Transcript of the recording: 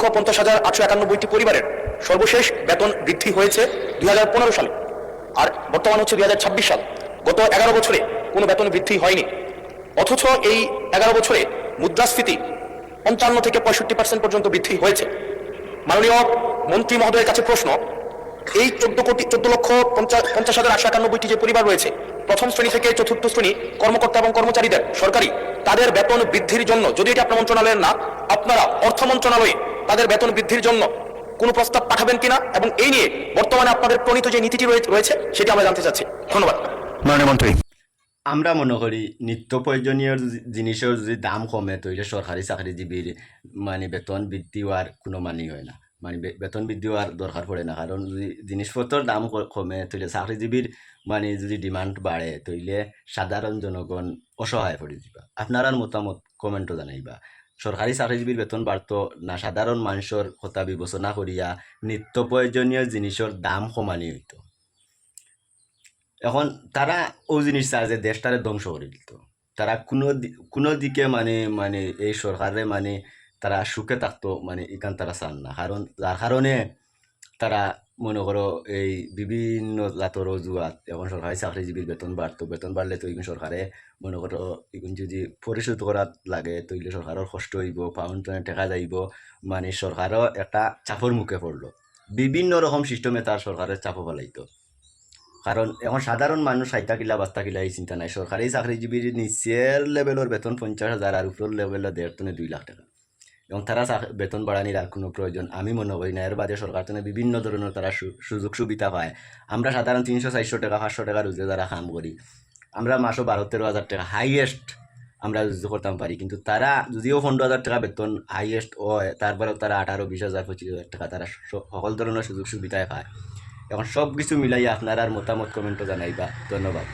14,50,891টি পরিবারের সর্বশেষ বেতন বৃদ্ধি হয়েছে 2015 সালে, আর বর্তমান হচ্ছে 2026 সাল। গত 11 বছরে কোনো বেতন বৃদ্ধি হয়নি, অথচ এই 11 বছরে মুদ্রাস্ফীতি 55 থেকে 65% পর্যন্ত বৃদ্ধি হয়েছে। মাননীয় মন্ত্রী মহোদয়ের কাছে প্রশ্ন, এই 14,50,891টি যে পরিবার রয়েছে, প্রথম শ্রেণী থেকে চতুর্থ শ্রেণী কর্মকর্তা এবং কর্মচারীদের সরকারি তাদের বেতন বৃদ্ধির জন্য, যদি এটি আপনার মন্ত্রণালয়ের না, আপনারা অর্থ মন্ত্রণালয়ে তাদের বেতন বৃদ্ধির জন্য কোনো প্রস্তাব পাঠাবেন কিনা, এবং এই নিয়ে বর্তমানে আপনাদের প্রণীত যে নীতিটি রয়েছে সেটি আমরা জানতে চাচ্ছি। ধন্যবাদ। মাননীয় মন্ত্রী, আমরা মনে করি নিত্য প্রয়োজনীয় জিনিসের যদি দাম কমে তৈলে সরকারি চাকরিজীবীর মানে বেতন বৃদ্ধি হওয়ার কোনো মানি হয় না, মানে বেতন বৃদ্ধি হওয়ার দরকার পড়ে না। কারণ যদি জিনিসপত্রের দাম কমে তৈলে চাকরিজীবীর মানে যদি ডিমান্ড বাড়ে তৈলে সাধারণ জনগণ অসহায় পড়ে যাবা। আপনার মতামত কমেন্টও জানাইবা। সরকারি চাকরিজীবীর বেতন বাড়তো না সাধারণ মানুষের কথা বিবেচনা করিয়া নিত্য প্রয়োজনীয় জিনিসের দাম কমানি হইতো। এখন তারা ও জিনিস চায় যে দেশটারে ধ্বংস করে দিত। তারা কোনো দিকে মানে মানে এই সরকারে মানে তারা সুখে থাকতো মানে এখান তারা চান না। কারণ যার কারণে তারা মনে করো এই বিভিন্ন জাতর অজুহাত, এখন সরকারি চাকরিজীবীর বেতন বাড়তো, বেতন বাড়লে তো এখন সরকারে মনে করো এখন যদি পরিশোধ করা লাগে তৈলে সরকারের কষ্ট হইব, ফাউন্ডেশনে টেকা যাইব, মানে সরকারও একটা চাপর মুখে পড়লো। বিভিন্ন রকম সিস্টেমে তার সরকারের চাপও ফেলাইতো। কারণ এখন সাধারণ মানুষ 60 কিলা 62 কিলা এই চিন্তা নাই। সরকারি চাকরিজীবীর নিচের লেভেলের বেতন 50,000 আর উপরের লেভেলের 1.5 থেকে 2 লাখ টাকা, এবং তারা বেতন বাড়ানির আর কোনো প্রয়োজন আমি মনে করি না। এর বাদে সরকার থেকে বিভিন্ন ধরনের তারা সুযোগ সুবিধা পায়। আমরা সাধারণ 300-400 টাকা 500 টাকা রোজে যারা কাম করি, আমরা মাসও 12-13 হাজার টাকা হাইয়েস্ট আমরা রুজু করতাম পারি, কিন্তু তারা যদিও 15,000 টাকা বেতন হাইয়েস্ট হয়, তারপরেও তারা 18, 20,000, 25,000 টাকা তারা সকল ধরনের সুযোগ সুবিধায় পায়। এখন সব কিছু মিলাইয়া আপনার আর মতামত কমেন্টও জানাইবা। ধন্যবাদ।